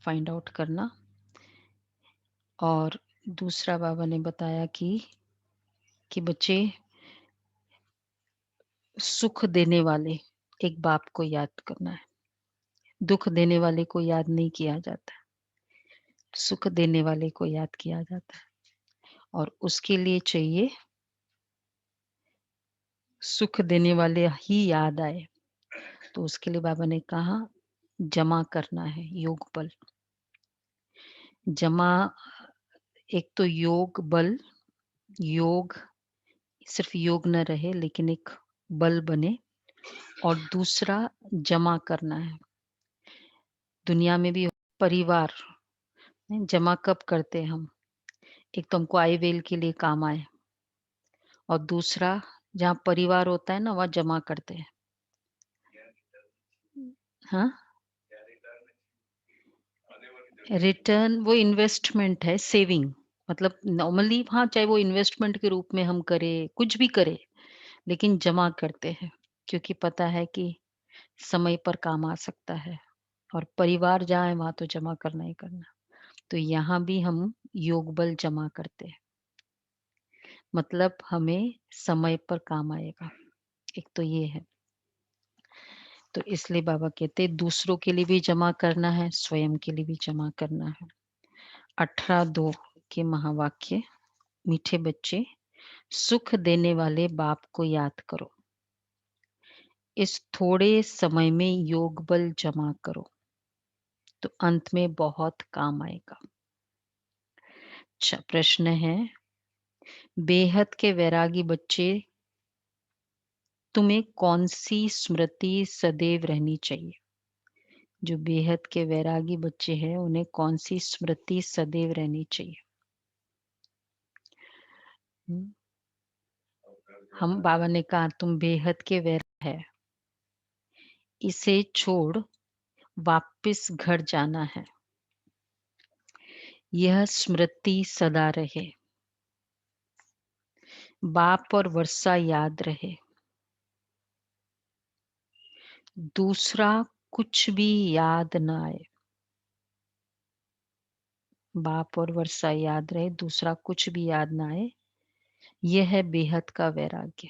Find out करना। और दूसरा बाबा ने बताया कि बच्चे सुख देने वाले एक बाप को याद करना है। दुख देने वाले को याद नहीं किया जाता, सुख देने वाले को याद किया जाता है। और उसके लिए चाहिए सुख देने वाले ही याद आए, तो उसके लिए बाबा ने कहा जमा करना है योग बल। जमा, एक तो योग बल, योग सिर्फ योग न रहे लेकिन एक बल बने। और दूसरा जमा करना है। दुनिया में भी परिवार जमा कब करते हैं हम? एक तो हमको आई वेल के लिए काम आए, और दूसरा जहाँ परिवार होता है ना वहाँ जमा करते हैं। हाँ, रिटर्न वो इन्वेस्टमेंट है, सेविंग। मतलब नॉर्मली हाँ, चाहे वो इन्वेस्टमेंट के रूप में हम करें, कुछ भी करें, लेकिन जमा करते हैं क्योंकि पता है कि समय पर काम आ सकता है। और परिवार जहाँ है वहाँ तो जमा करना ही करना। तो यहाँ भी हम योग बल जमा करते हैं, मतलब हमें समय पर काम आएगा। एक तो ये है। तो इसलिए बाबा कहते हैं दूसरों के लिए भी जमा करना है, स्वयं के लिए भी जमा करना है। 18:2 के महावाक्य। मीठे बच्चे, सुख देने वाले बाप को याद करो। इस थोड़े समय में योग बल जमा करो तो अंत में बहुत काम आएगा। अच्छा, प्रश्न है, बेहद के वैरागी बच्चे, तुम्हें कौन सी स्मृति सदैव रहनी चाहिए? जो बेहद के वैरागी बच्चे हैं उन्हें कौन सी स्मृति सदैव रहनी चाहिए? हम बाबा ने कहा तुम बेहद के वैराग है, इसे छोड़ वापस घर जाना है। यह स्मृति सदा रहे, बाप और वर्षा याद रहे, दूसरा कुछ भी याद न आए। बाप और वर्षा याद रहे, दूसरा कुछ भी याद ना आए। यह है बेहद का वैराग्य।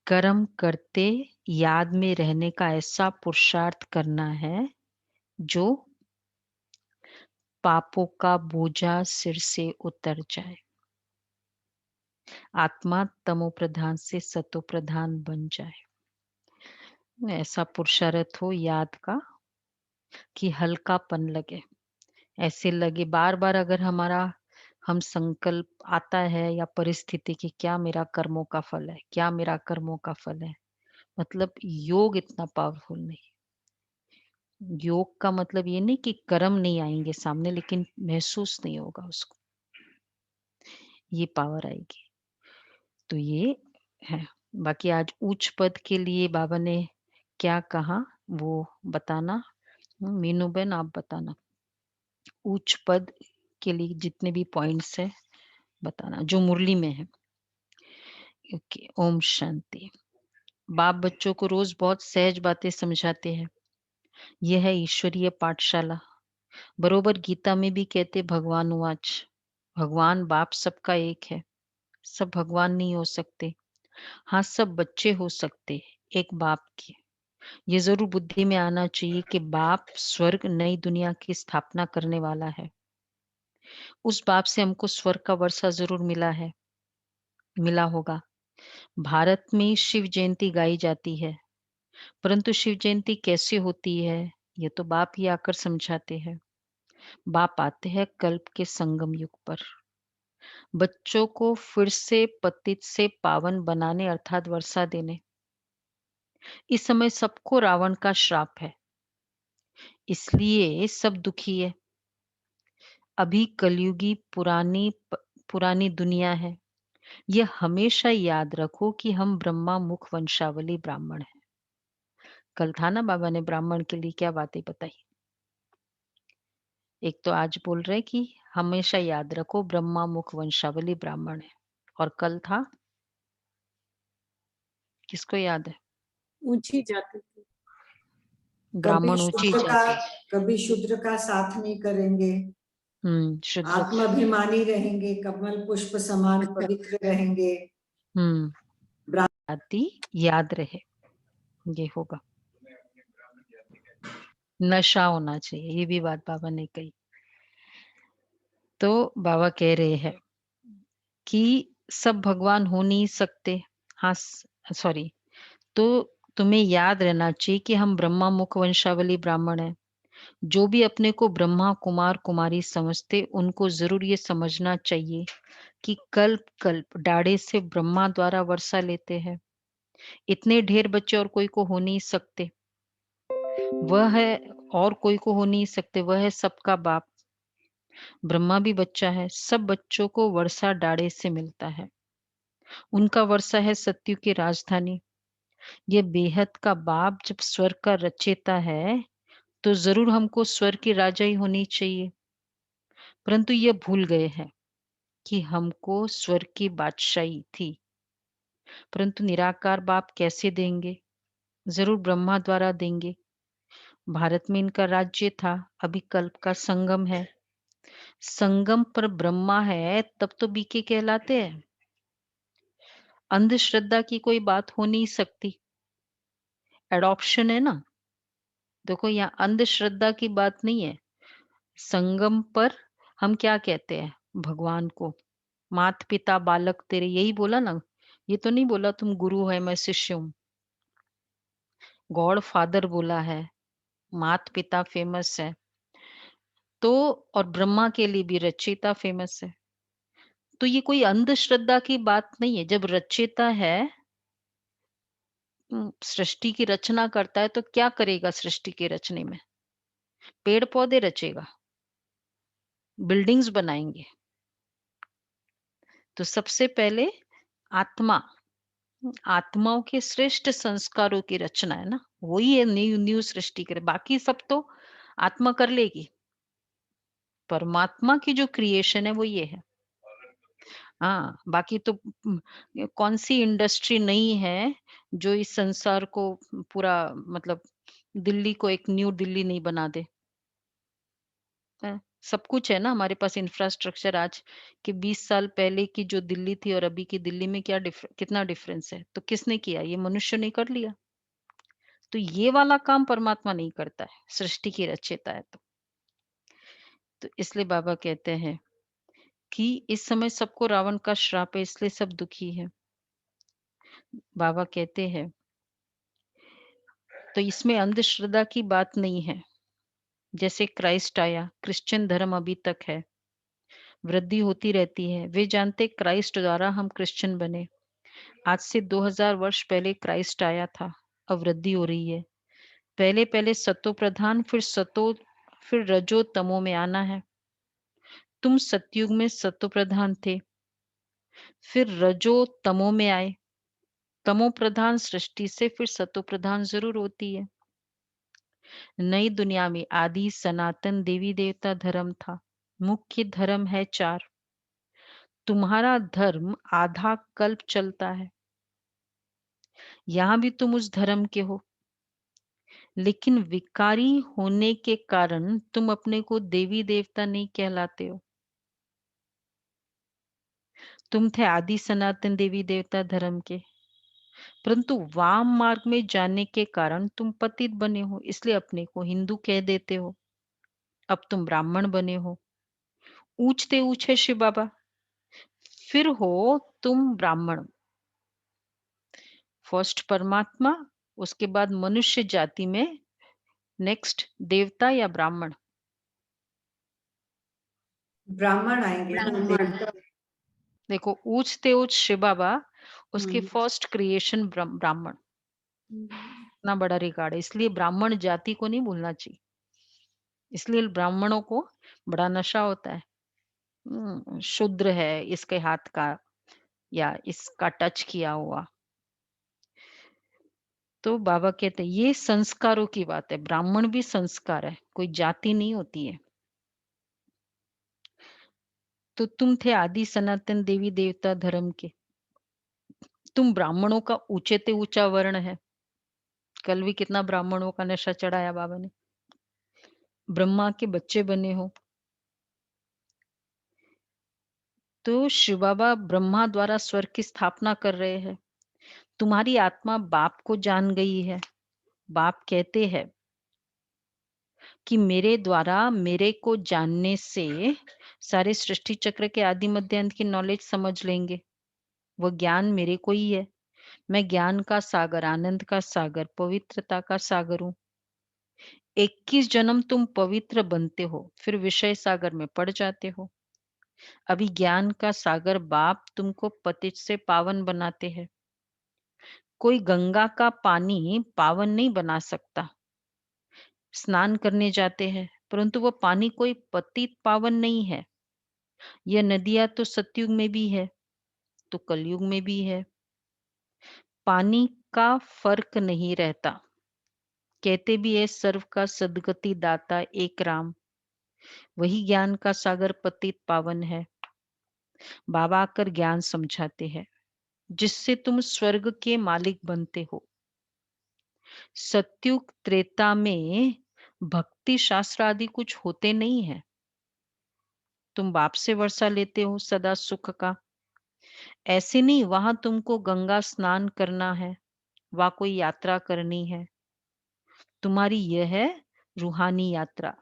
कर्म करते याद में रहने का ऐसा पुरुषार्थ करना है जो पापों का बोझा सिर से उतर जाए, आत्मा तमो प्रधान से सतो प्रधान बन जाए। ऐसा पुरुषार्थ हो याद का कि हल्कापन लगे, ऐसे लगे बार बार अगर हमारा हम संकल्प आता है या परिस्थिति की क्या मेरा कर्मों का फल है, क्या मेरा कर्मों का फल है। मतलब योग इतना पावरफुल नहीं। योग का मतलब ये नहीं कि कर्म नहीं आएंगे सामने, लेकिन महसूस नहीं होगा उसको, ये पावर आएगी। तो ये है। बाकी आज उच्च पद के लिए बाबा ने क्या कहा वो बताना। मीनू बहन आप बताना, उच्च पद के लिए जितने भी पॉइंट्स है बताना जो मुरली में है। ओके, ओम शांति। बाप बच्चों को रोज बहुत सहज बातें समझाते हैं। यह है ईश्वरीय पाठशाला। बरोबर गीता में भी कहते भगवान उवाच, भगवान बाप सबका एक है। सब भगवान नहीं हो सकते, हाँ सब बच्चे हो सकते एक बाप के। ये जरूर बुद्धि में आना चाहिए कि बाप स्वर्ग नई दुनिया की स्थापना करने वाला है। उस बाप से हमको स्वर्ग का वर्षा जरूर मिला होगा। भारत में शिव जयंती गाई जाती है, परंतु शिव जयंती कैसे होती है ये तो बाप ही आकर समझाते हैं। बाप आते हैं कल्प के संगम युग पर, बच्चों को फिर से पतित से पावन बनाने अर्थात वर्षा देने। इस समय सबको रावण का श्राप है, इसलिए सब दुखी है। अभी कलयुगी पुरानी दुनिया है। यह हमेशा याद रखो कि हम ब्रह्मा मुख वंशावली ब्राह्मण हैं। कल था ना बाबा ने ब्राह्मण के लिए क्या बातें बताई। एक तो आज बोल रहे कि हमेशा याद रखो ब्रह्मा मुख वंशावली ब्राह्मण है, और कल था किसको याद है? ऊंची जाति की। ब्राह्मण ऊंची जाति। कभी शूद्र का साथ नहीं करेंगे, शुद्र आत्माभिमानी रहेंगे, कमल पुष्प समान पवित्र रहेंगे। जाति याद रहे, ये होगा। नशा होना चाहिए, ये भी बात बाबा ने कही। तो बाबा कह रहे हैं कि सब भगवान हो नहीं सकते। हाँ, सॉरी। तो तुम्हें याद रहना चाहिए कि हम ब्रह्मा मुख वंशावली ब्राह्मण हैं। जो भी अपने को ब्रह्मा कुमार कुमारी समझते, उनको जरूर ये समझना चाहिए कि कल्प कल्प डाढ़े से ब्रह्मा द्वारा वर्षा लेते हैं। इतने ढेर बच्चे और कोई को हो नहीं सकते। वह है, और कोई को हो नहीं सकते, वह है सबका बाप। ब्रह्मा भी बच्चा है। सब बच्चों को वर्षा डाढ़े से मिलता है। उनका वर्षा है सत्यु की राजधानी। ये बेहद का बाप जब स्वर्ग का रचेता है, तो जरूर हमको स्वर्ग की राजा ही होनी चाहिए। परंतु ये भूल गए हैं कि हमको स्वर्ग की बादशाही थी। परंतु निराकार बाप कैसे देंगे? जरूर ब्रह्मा द्वारा देंगे। भारत में इनका राज्य था, अभी कल्प का संगम है। संगम पर ब्रह्मा है, तब तो बीके कहलाते हैं। अंधश्रद्धा की कोई बात हो नहीं सकती। एडॉप्शन है ना। देखो, यहाँ अंधश्रद्धा की बात नहीं है। संगम पर हम क्या कहते हैं भगवान को? मात पिता बालक तेरे, यही बोला ना। ये तो नहीं बोला तुम गुरु है मैं शिष्य हूं। गॉड फादर बोला है। मात पिता फेमस है तो, और ब्रह्मा के लिए भी रचयिता फेमस है। तो ये कोई अंधश्रद्धा की बात नहीं है। जब रचयिता है, सृष्टि की रचना करता है, तो क्या करेगा सृष्टि के रचने में? पेड़ पौधे रचेगा, बिल्डिंग्स बनाएंगे। तो सबसे पहले आत्मा, आत्माओं के श्रेष्ठ संस्कारों की रचना है ना, वही है न्यू न्यू सृष्टि करे। बाकी सब तो आत्मा कर लेगी। परमात्मा की जो क्रिएशन है वो ये है। हाँ, बाकी तो कौन सी इंडस्ट्री नहीं है जो इस संसार को पूरा, मतलब दिल्ली को एक न्यू दिल्ली नहीं बना दे। सब कुछ है ना हमारे पास इंफ्रास्ट्रक्चर। आज के 20 साल पहले की जो दिल्ली थी और अभी की दिल्ली में कितना डिफरेंस है? तो किसने किया? ये मनुष्य ने कर लिया। तो ये वाला काम परमात्मा नहीं करता है, सृष्टि की रचयिता है। तो इसलिए बाबा कहते हैं कि इस समय सबको रावण का श्राप है, इसलिए सब दुखी है। बाबा कहते हैं तो इसमें अंधश्रद्धा की बात नहीं है। जैसे क्राइस्ट आया, क्रिश्चियन धर्म अभी तक है, वृद्धि होती रहती है। वे जानते क्राइस्ट द्वारा हम क्रिश्चियन बने। आज से 2000 वर्ष पहले क्राइस्ट आया था, अब वृद्धि हो रही है। पहले पहले सतो प्रधान, फिर रजो तमो में आना है। तुम सतयुग में सतो प्रधान थे, फिर रजो तमो में आए। तमो प्रधान सृष्टि से फिर सतो प्रधान जरूर होती है। नई दुनिया में आदि सनातन देवी देवता धर्म था। मुख्य धर्म है 4। तुम्हारा धर्म आधा कल्प चलता है। यहां भी तुम उस धर्म के हो, लेकिन विकारी होने के कारण तुम अपने को देवी देवता नहीं कहलाते हो। तुम थे आदि सनातन देवी देवता धर्म के, परंतु वाम मार्ग में जाने के कारण तुम पतित बने हो, इसलिए अपने को हिंदू कह देते हो। अब तुम ब्राह्मण बने हो। ऊंचते ऊंचे शिव बाबा, फिर हो तुम ब्राह्मण। फर्स्ट परमात्मा, उसके बाद मनुष्य जाति में नेक्स्ट देवता या ब्राह्मण? ब्राह्मण आएंगे ना, देवता। देखो, ऊंचते ऊंच शिव बाबा, उसके फर्स्ट क्रिएशन ब्राह्मण। इतना बड़ा रिकॉर्ड है, इसलिए ब्राह्मण जाति को नहीं भूलना चाहिए। इसलिए ब्राह्मणों को बड़ा नशा होता है। शूद्र है, इसके हाथ का या इसका टच किया हुआ। तो बाबा कहते हैं ये संस्कारों की बात है। ब्राह्मण भी संस्कार है, कोई जाति नहीं होती है। तो तुम थे आदि सनातन देवी देवता धर्म के। तुम ब्राह्मणों का ऊंचे ते ऊंचा वर्ण है। कल भी कितना ब्राह्मणों का नशा चढ़ाया बाबा ने। ब्रह्मा के बच्चे बने हो, तो शिव बाबा ब्रह्मा द्वारा स्वर्ग की स्थापना कर रहे हैं। तुम्हारी आत्मा बाप को जान गई है। बाप कहते हैं कि मेरे द्वारा मेरे को जानने से सारे सृष्टि चक्र के आदि मध्य अंत की नॉलेज समझ लेंगे। वो ज्ञान मेरे को ही है। मैं ज्ञान का सागर, आनंद का सागर, पवित्रता का सागर हूँ। 21 जन्म तुम पवित्र बनते हो, फिर विषय सागर में पड़ जाते हो। अभी ज्ञान का सागर बाप तुमको पतित से पावन बनाते हैं। कोई गंगा का पानी पावन नहीं बना सकता। स्नान करने जाते हैं, परंतु वो पानी कोई पतित पावन नहीं है। यह नदियां तो सतयुग में भी है, तो कलयुग में भी है। पानी का फर्क नहीं रहता। कहते भी है सर्व का सदगति दाता एक राम। वही ज्ञान का सागर पतित पावन है। बाबा आकर ज्ञान समझाते हैं, जिससे तुम स्वर्ग के मालिक बनते हो। सतयुग त्रेता में भक्ति शास्त्र आदि कुछ होते नहीं है। तुम बाप से वर्षा लेते हो सदा सुख का। ऐसे नहीं वहां तुमको गंगा स्नान करना है, वहां कोई यात्रा करनी है। तुम्हारी यह है रूहानी यात्रा,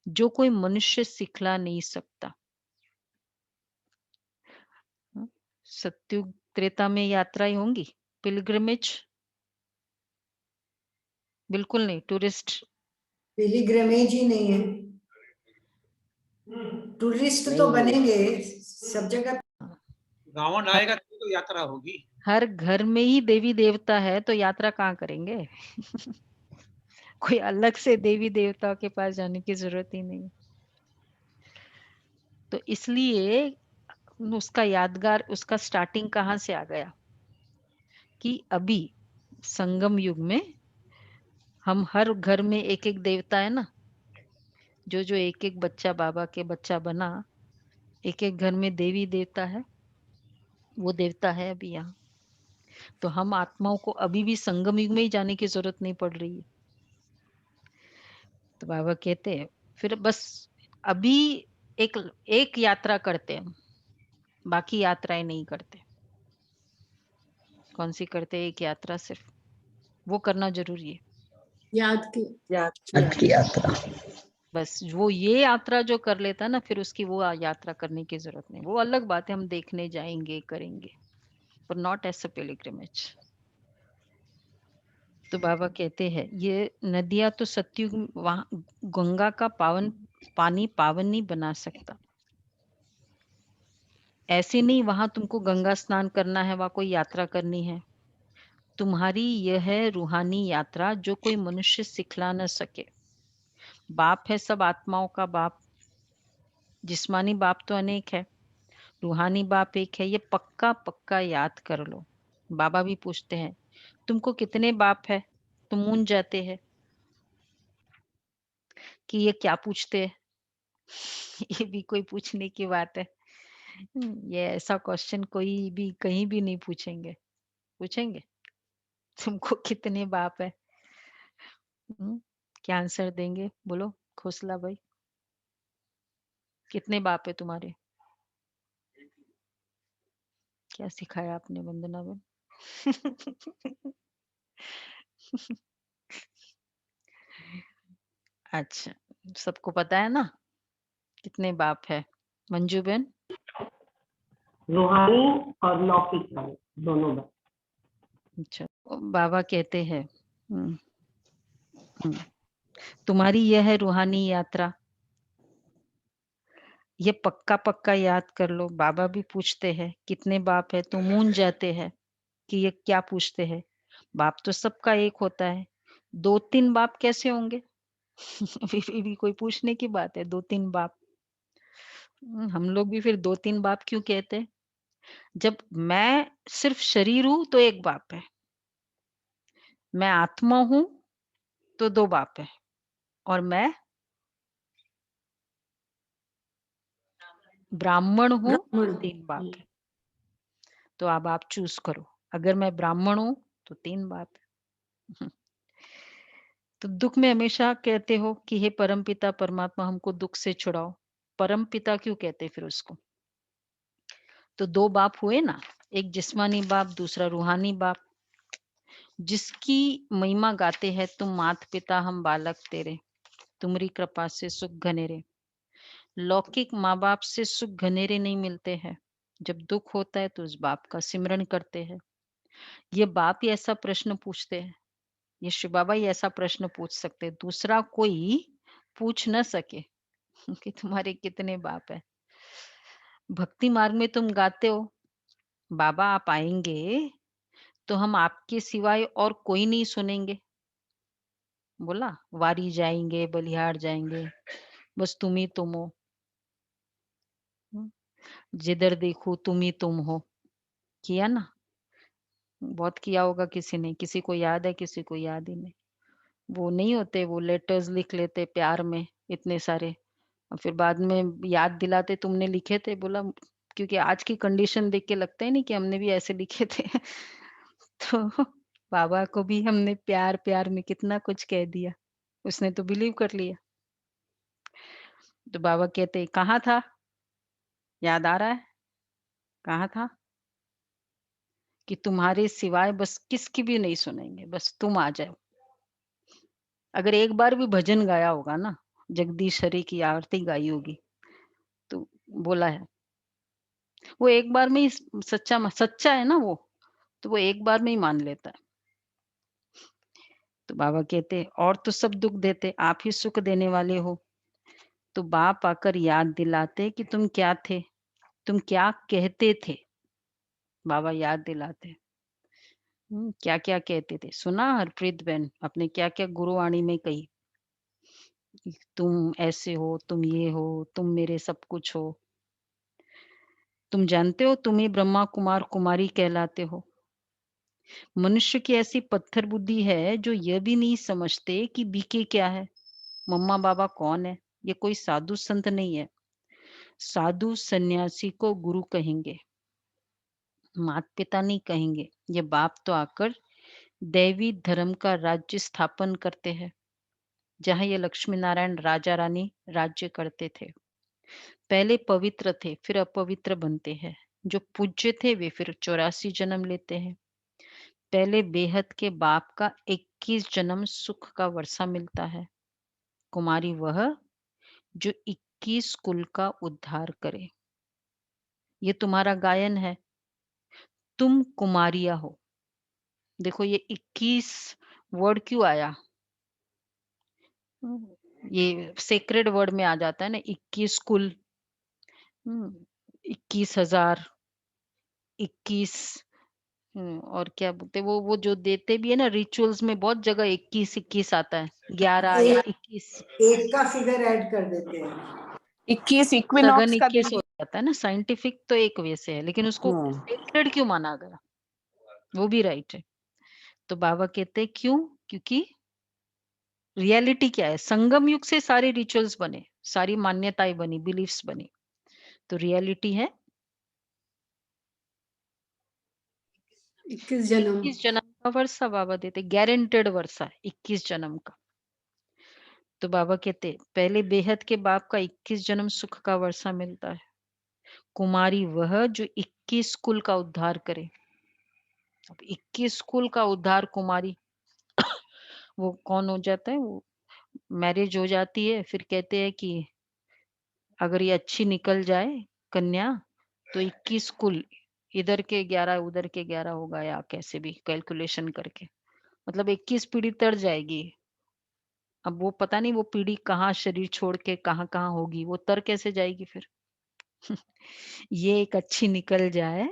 जो कोई मनुष्य सिखला नहीं सकता। सतयुग त्रेता में यात्राएं होंगी, पिलग्रिमेज बिल्कुल नहीं। टूरिस्ट पिलिग्रिमेज ही नहीं है। टूरिस्ट तो बनेंगे सब जगह। रावण आएगा तो यात्रा होगी। हर घर में ही देवी देवता है, तो यात्रा कहाँ करेंगे? कोई अलग से देवी देवता के पास जाने की जरूरत ही नहीं। तो इसलिए उसका यादगार, उसका स्टार्टिंग कहाँ से आ गया कि अभी संगम युग में हम हर घर में एक एक देवता है ना। जो जो एक एक बच्चा बाबा के बच्चा बना, एक एक घर में देवी देवता है। वो देवता है अभी यहाँ। तो हम आत्माओं को अभी भी संगम युग में ही जाने की जरूरत नहीं पड़ रही है। तो बाबा कहते हैं फिर बस अभी एक एक यात्रा करते हैं, बाकी यात्राएं नहीं करते। कौन सी करते हैं? एक यात्रा सिर्फ, वो करना जरूरी है। याद की यात्रा। बस वो ये यात्रा जो कर लेता है ना, फिर उसकी वो यात्रा करने की जरूरत नहीं। वो अलग बात है, हम देखने जाएंगे करेंगे, पर नॉट एज अ पिलग्रिमेज। तो बाबा कहते हैं ये नदियां तो सतयुग, वहां गंगा का पानी पावन नहीं बना सकता। ऐसे नहीं वहां तुमको गंगा स्नान करना है, वहां कोई यात्रा करनी है। तुम्हारी यह है रूहानी यात्रा, जो कोई मनुष्य सिखला न सके। बाप है सब आत्माओं का बाप। जिस्मानी बाप तो अनेक है, रूहानी बाप एक है। ये पक्का पक्का याद कर लो। बाबा भी पूछते हैं तुमको कितने बाप है? तुम मूंझ जाते हैं कि ये क्या पूछते हैं। ये भी कोई पूछने की बात है? ये ऐसा क्वेश्चन कोई भी कहीं भी नहीं पूछेंगे। पूछेंगे तुमको कितने बाप है? क्या आंसर देंगे? बोलो खोसला भाई, कितने बाप है तुम्हारे? क्या सिखाया आपने वंदना बहन? अच्छा, सबको पता है ना कितने बाप है? मंजू बहन? रूहानी और लौकिक वाले दोनों बात। अच्छा, बाबा कहते हैं तुम्हारी यह है रूहानी यात्रा, ये पक्का पक्का याद कर लो। बाबा भी पूछते हैं कितने बाप है, तो मूंझ जाते हैं कि ये क्या पूछते हैं। बाप तो सबका एक होता है, दो तीन बाप कैसे होंगे? भी कोई पूछने की बात है? दो तीन बाप। हम लोग भी फिर दो तीन बाप क्यों कहते हैं? जब मैं सिर्फ शरीर हूं तो एक बाप है, मैं आत्मा हूं तो दो बाप है, और मैं ब्राह्मण हूं तो तीन बाप है। तो अब आप चूज करो, अगर मैं ब्राह्मण हूं तो तीन बाप है, तो दुख में हमेशा कहते हो कि हे परमपिता परमात्मा हमको दुख से छुड़ाओ। परमपिता क्यों कहते फिर उसको? तो 2 बाप हुए ना, एक जिस्मानी बाप, दूसरा रूहानी बाप। जिसकी महिमा गाते हैं तुम मात पिता हम बालक तेरे, तुम्हारी कृपा से सुख घनेरे। लौकिक माँ बाप से सुख घनेरे नहीं मिलते हैं। जब दुख होता है तो उस बाप का सिमरन करते हैं। ये बाप ही ऐसा प्रश्न पूछते हैं, ये शिव बाबा ही ऐसा प्रश्न पूछ सकते हैं, दूसरा कोई पूछ न सके कि तुम्हारे कितने बाप है। भक्ति मार्ग में तुम गाते हो बाबा आप आएंगे तो हम आपके सिवाय और कोई नहीं सुनेंगे। बोला वारी जाएंगे, बलिहार जाएंगे, बस तुम ही तुम हो। हम्म, जिधर देखो तुम ही तुम हो। किया ना, बहुत किया होगा किसी ने, किसी को याद है, किसी को याद ही नहीं। वो नहीं होते, वो लेटर्स लिख लेते प्यार में इतने सारे, और फिर बाद में याद दिलाते तुमने लिखे थे। बोला क्योंकि आज की कंडीशन देख के लगता है नहीं कि हमने भी ऐसे लिखे थे। तो बाबा को भी हमने प्यार प्यार में कितना कुछ कह दिया, उसने तो बिलीव कर लिया। तो बाबा कहते कहाँ था, याद आ रहा है कहाँ था, कि तुम्हारे सिवाय बस किसकी भी नहीं सुनेंगे, बस तुम आ जाओ। अगर एक बार भी भजन गाया होगा ना, जगदीश हरि की आरती गाई होगी, तो बोला है वो एक बार में ही सच्चा है ना वो, तो वो एक बार में ही मान लेता है। तो बाबा कहते और तो सब दुख देते, आप ही सुख देने वाले हो। तो बाप आकर याद दिलाते कि तुम क्या थे, तुम क्या कहते थे। बाबा याद दिलाते क्या क्या कहते थे। सुना हरप्रीत बहन अपने क्या क्या गुरुवाणी में कही, तुम ऐसे हो, तुम ये हो, तुम मेरे सब कुछ हो। तुम जानते हो तुम ही ब्रह्मा कुमार कुमारी कहलाते हो। मनुष्य की ऐसी पत्थर बुद्धि है जो यह भी नहीं समझते कि बीके क्या है, मम्मा बाबा कौन है। ये कोई साधु संत नहीं है। साधु सन्यासी को गुरु कहेंगे, माता पिता नहीं कहेंगे। ये बाप तो आकर दैवी धर्म का राज्य स्थापन करते हैं, जहां ये लक्ष्मी नारायण राजा रानी राज्य करते थे। पहले पवित्र थे फिर अपवित्र बनते हैं, जो पूज्य थे वे फिर 84 जन्म लेते हैं। पहले बेहद के बाप का 21 जन्म सुख का वर्षा मिलता है। कुमारी वह जो 21 कुल का उद्धार करे। ये तुम्हारा गायन है, तुम कुमारिया हो। देखो ये 21 वर्ड क्यों आया, ये सेक्रेड वर्ड में आ जाता है ना। 21 कुल, 21,000, 21, और क्या बोलते वो जो देते भी है ना रिचुअल्स में, बहुत जगह 21 आता है, 11 या 21 एक का फिगर ऐड कर देते हैं। 21 सगन इक्विनॉक्स का 21 हो जाता है ना। साइंटिफिक तो एक वे से है, लेकिन उसको सेक्रेड क्यों माना गया, वो भी राइट है। तो बाबा कहते हैं क्यों, क्योंकि रियलिटी क्या है, संगम युग से सारे रिचुअल्स बने, सारी मान्यताएं बनी, बिलीफ्स बनी। तो रियलिटी है 21 जन्म। 21 जन्म का वर्षा बाबा देते, गारंटेड वर्षा 21 जन्म का। तो बाबा कहते पहले बेहद के बाप का 21 जन्म सुख का वर्षा मिलता है। कुमारी वह जो 21 कुल का उद्धार करे। अब 21 कुल का उद्धार कुमारी वो कौन हो जाता है, वो मैरिज हो जाती है, फिर कहते हैं कि अगर ये अच्छी निकल जाए कन्या तो 21 कुल, इधर के 11 उधर के 11 होगा, या कैसे भी कैलकुलेशन करके, मतलब 21 पीढ़ी तर जाएगी। अब वो पता नहीं वो पीढ़ी कहाँ शरीर छोड़ के कहाँ कहाँ होगी, वो तर कैसे जाएगी फिर। ये एक अच्छी निकल जाए,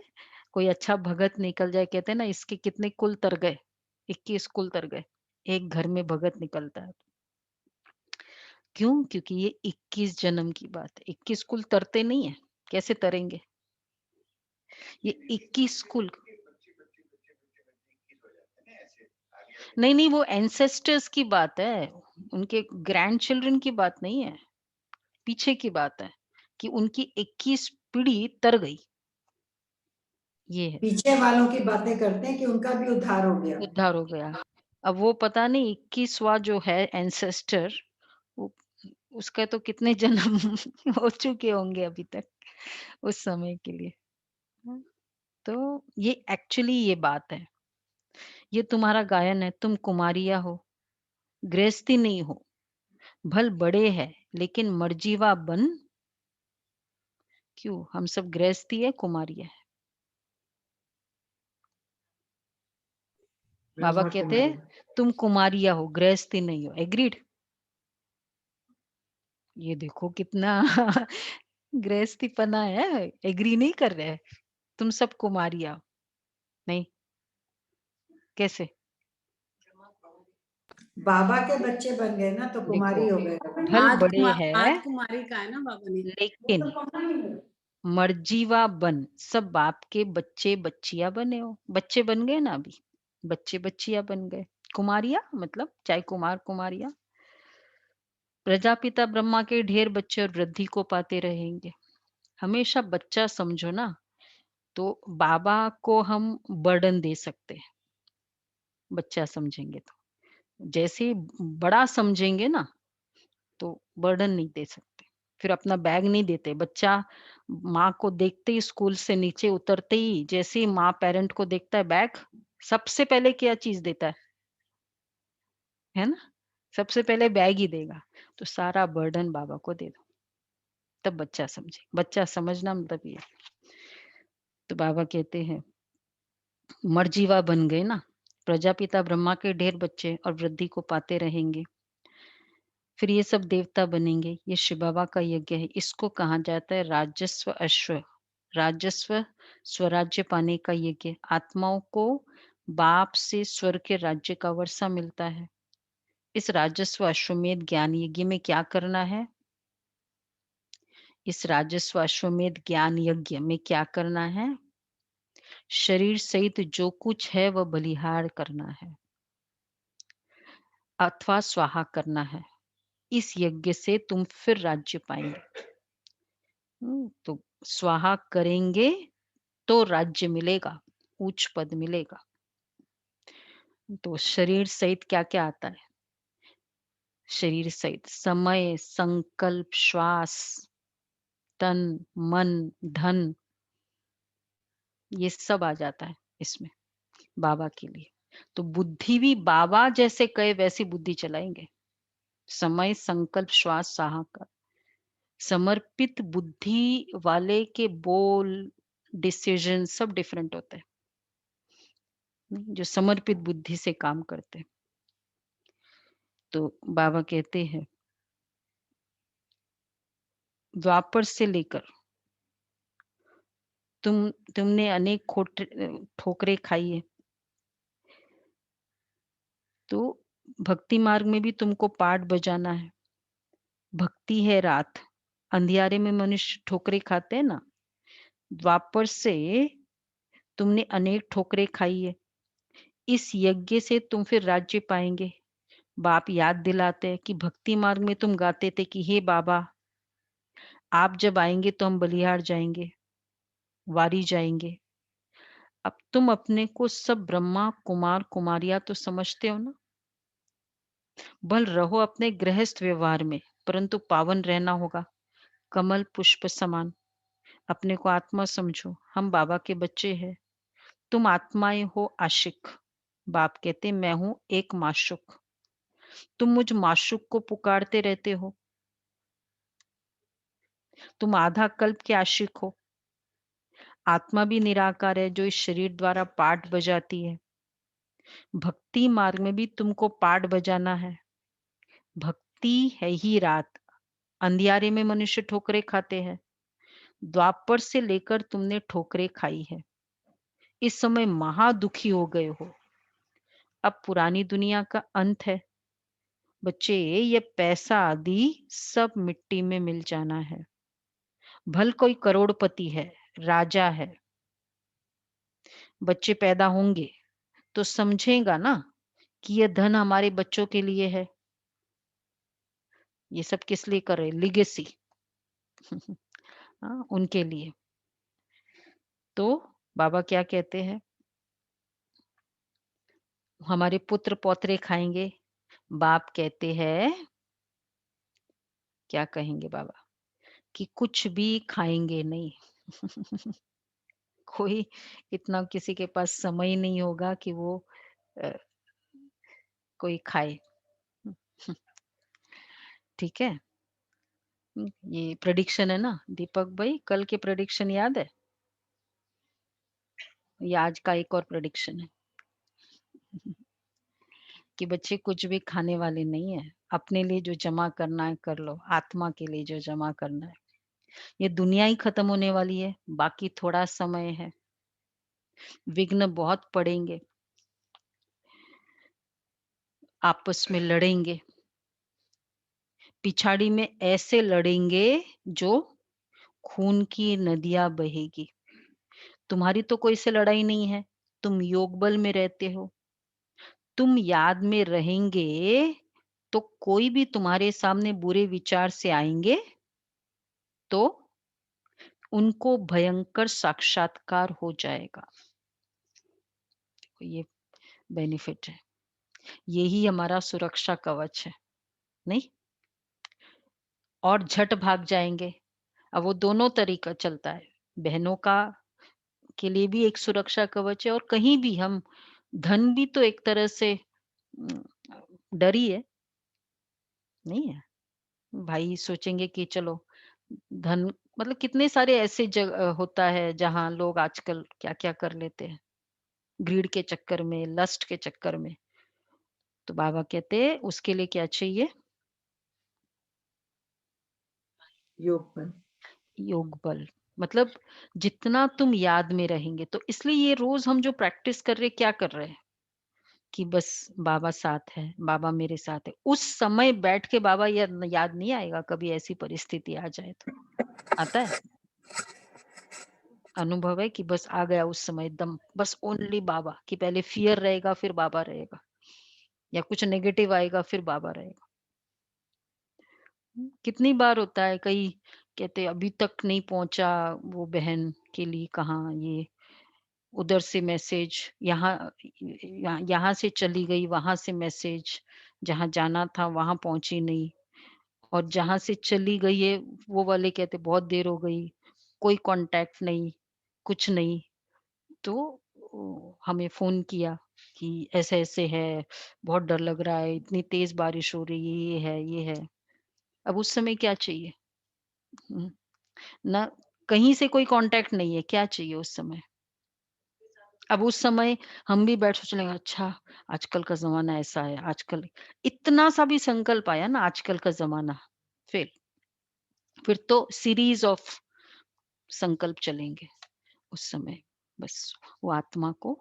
कोई अच्छा भगत निकल जाए, कहते हैं ना इसके कितने कुल तर गए, 21 कुल तर गए, एक घर में भगत निकलता है। क्यों, क्योंकि ये 21 जन्म की बात है। 21 कुल तरते नहीं है, कैसे तरेंगे, ये 21 कुल नहीं नहीं, वो एंसेस्टर्स की बात है, उनके ग्रैंड चिल्ड्रन की बात नहीं है, पीछे की बात है कि उनकी 21 पीढ़ी तर गई। ये है पीछे वालों की बातें करते हैं कि उनका भी उद्धार हो गया। उद्धार हो गया। अब वो पता नहीं 21वां जो है एंसेस्टर, वो उसका तो कितने जन्म हो चुके होंगे अभी तक उस समय के लिए। हुँ, तो ये एक्चुअली ये बात है। ये तुम्हारा गायन है, तुम कुमारियाँ हो, गृहस्थी नहीं हो। भल बड़े हैं, लेकिन मर्जीवा बन क्यों? हम सब गृहस्थी है, कुमारियाँ है। बाबा कहते हैं, तुम कुमारियाँ हो, गृहस्थी नहीं हो। एग्रीड? ये देखो कितना गृहस्थीपना है, एग्री नहीं कर रहे हैं। तुम सब कुमारियाँ हो। नहीं, कैसे? बाबा के बच्चे बन गए ना तो कुमारी देखो, हो गए। भल बड़े हैं, कुमारी का है ना बाबा ने। लेकिन मर्जीवा बन, सब बाप के बच्चे बच्चियां बने हो। बच्चे बन गए ना अभी, बच्चे बच्चियां बन गए। कुमारियां मतलब चाहे कुमार कुमारियां, प्रजापिता ब्रह्मा के ढेर बच्चे और वृद्धि को पाते रहेंगे। हमेशा बच्चा समझो ना, तो बाबा को हम बर्डन दे सकते हैं, बच्चा समझेंगे तो। जैसे ही बड़ा समझेंगे ना, तो बर्डन नहीं दे सकते। फिर अपना बैग नहीं देते। बच्चा माँ को देखते ही स्कूल से नीचे उतरते ही, जैसे ही माँ पेरेंट को देखता है बैग, सबसे पहले क्या चीज़ देता है ना? सबसे पहले बैग ही देगा। तो सारा बर्डन बाबा को दे दो, तब बच्चा समझे। बच्चा समझना मतलब ये। तो बाबा कहते हैं, मर्जीवा बन गए ना, प्रजापिता ब्रह्मा के ढेर बच्चे और वृद्धि को पाते रहेंगे। फिर ये सब देवता बनेंगे। ये शिव बाबा का यज्ञ है। इसको कहा जाता है राजस्व अश्व। राजस्व स्वराज्य पाने का यज्ञ। आत्माओं को बाप से स्वर्ग के राज्य का वर्षा मिलता है। इस राजस्व अश्वमेध ज्ञान यज्ञ में क्या करना है? इस राजस्व अश्वमेध ज्ञान यज्ञ में क्या करना है? शरीर सहित जो कुछ है वह बलिहार करना है अथवा स्वाहा करना है। इस यज्ञ से तुम फिर राज्य पाएंगे। तो स्वाहा करेंगे तो राज्य मिलेगा, उच्च पद मिलेगा। तो शरीर सहित क्या-क्या आता है? शरीर सहित समय, संकल्प, श्वास, तन, मन, धन, ये सब आ जाता है इसमें बाबा के लिए। तो बुद्धि भी बाबा जैसे कहे वैसी बुद्धि चलाएंगे। समय, संकल्प, श्वास, साहा का समर्पित बुद्धि वाले के बोल, डिसीजन सब डिफरेंट होते हैं। जो समर्पित बुद्धि से काम करते हैं। तो बाबा कहते हैं, द्वापर से लेकर तुमने अनेक ठोकरें खाई है। तो भक्ति मार्ग में भी तुमको पाठ बजाना है। भक्ति है रात, अंधियारे में मनुष्य ठोकरें खाते हैं ना। द्वापर से तुमने अनेक ठोकरें खाई है। इस यज्ञ से तुम फिर राज्य पाएंगे। बाप याद दिलाते हैं कि भक्ति मार्ग में तुम गाते थे कि हे बाबा, आप जब आएंगे तो हम बलिहार जाएंगे, वारी जाएंगे। अब तुम अपने को सब ब्रह्मा कुमार कुमारियां तो समझते हो ना। बल रहो अपने गृहस्थ व्यवहार में, परंतु पावन रहना होगा, कमल पुष्प समान। अपने को आत्मा समझो। हम बाबा के बच्चे हैं। तुम आत्माएं हो आशिक। बाप कहते मैं हूं एक माशुक। तुम मुझ माशुक को पुकारते रहते हो। तुम आधा कल्प के आशिक हो। आत्मा भी निराकार है जो इस शरीर द्वारा पाठ बजाती है। भक्ति मार्ग में भी तुमको पाठ बजाना है। भक्ति है ही रात, अंधियारे में मनुष्य ठोकरें खाते हैं। द्वापर से लेकर तुमने ठोकरें खाई है। इस समय महा दुखी हो गए हो। अब पुरानी दुनिया का अंत है। बच्चे, ये पैसा आदि सब मिट्टी में मिल जाना है। भल कोई करोड़पति है, राजा है, बच्चे पैदा होंगे तो समझेगा ना कि यह धन हमारे बच्चों के लिए है। ये सब किस लिए कर रहे? लिगेसी। हाँ, उनके लिए। तो बाबा क्या कहते हैं? हमारे पुत्र पौत्रे खाएंगे, बाप कहते हैं, क्या कहेंगे बाबा, कि कुछ भी खाएंगे नहीं। कोई इतना किसी के पास समय नहीं होगा कि वो अ, कोई खाए। ठीक है। ये प्रेडिक्शन है ना दीपक भाई, कल के प्रेडिक्शन याद है? ये आज का एक और प्रेडिक्शन है कि बच्चे कुछ भी खाने वाले नहीं है। अपने लिए जो जमा करना है कर लो, आत्मा के लिए जो जमा करना है। ये दुनिया ही खत्म होने वाली है, बाकी थोड़ा समय है। विघ्न बहुत पड़ेंगे, आपस में लड़ेंगे, पिछाड़ी में ऐसे लड़ेंगे जो खून की नदियां बहेगी। तुम्हारी तो कोई से लड़ाई नहीं है, तुम योग बल में रहते हो, तुम याद में रहेंगे तो कोई भी तुम्हारे सामने बुरे विचार से आएंगे तो उनको भयंकर साक्षात्कार हो जाएगा। ये बेनिफिट है, यही हमारा सुरक्षा कवच है, नहीं? और झट भाग जाएंगे। अब वो दोनों तरीका चलता है, बहनों का के लिए भी एक सुरक्षा कवच है, और कहीं भी हम धन भी तो एक तरह से उम, डर ही है, नहीं है? भाई सोचेंगे कि चलो धन, मतलब कितने सारे ऐसे होता है जहाँ लोग आजकल क्या-क्या कर लेते हैं, ग्रीड के चक्कर में, लस्ट के चक्कर में। तो बाबा कहते हैं उसके लिए क्या चाहिए? योग बल। योग बल। मतलब जितना तुम याद में रहेंगे, तो इसलिए ये रोज हम जो प्रैक्टिस कर रहे हैं, क्या कर रहे हैं कि बस बाबा साथ है, बाबा मेरे साथ है। उस समय बैठ के बाबा याद नहीं आएगा, कभी ऐसी परिस्थिति आ जाए तो। आता है? अनुभव है कि बस आ गया उस समय एकदम, बस ओनली बाबा, कि पहले फ़ियर रहेगा फिर बाबा रहेगा, या कुछ नेगेटिव आएगा फिर बाबा रहेगा। कितनी बार होता है, कई कहते हैं अभी तक नहीं पहुँचा वो बहन के लिए, कहाँ ये, उधर से मैसेज, यहाँ यहाँ से चली गई, वहाँ से मैसेज, जहाँ जाना था वहाँ पहुँची नहीं, और जहाँ से चली गई है वो वाले कहते बहुत देर हो गई, कोई कांटेक्ट नहीं, कुछ नहीं। तो हमें फ़ोन किया कि ऐसे-ऐसे है, बहुत डर लग रहा है, इतनी तेज़ बारिश हो रही है, ये है, ये है। अब उस समय क्या चाहिए? हुँ, ना कहीं से कोई कांटेक्ट नहीं है, क्या चाहिए उस समय? अब उस समय हम भी बैठ सोच लेंगे, अच्छा आजकल का ज़माना ऐसा है, आजकल इतना सा भी संकल्प आया ना आजकल का ज़माना, फिर फिर तो सीरीज़ ऑफ संकल्प चलेंगे उस समय। बस वो आत्मा को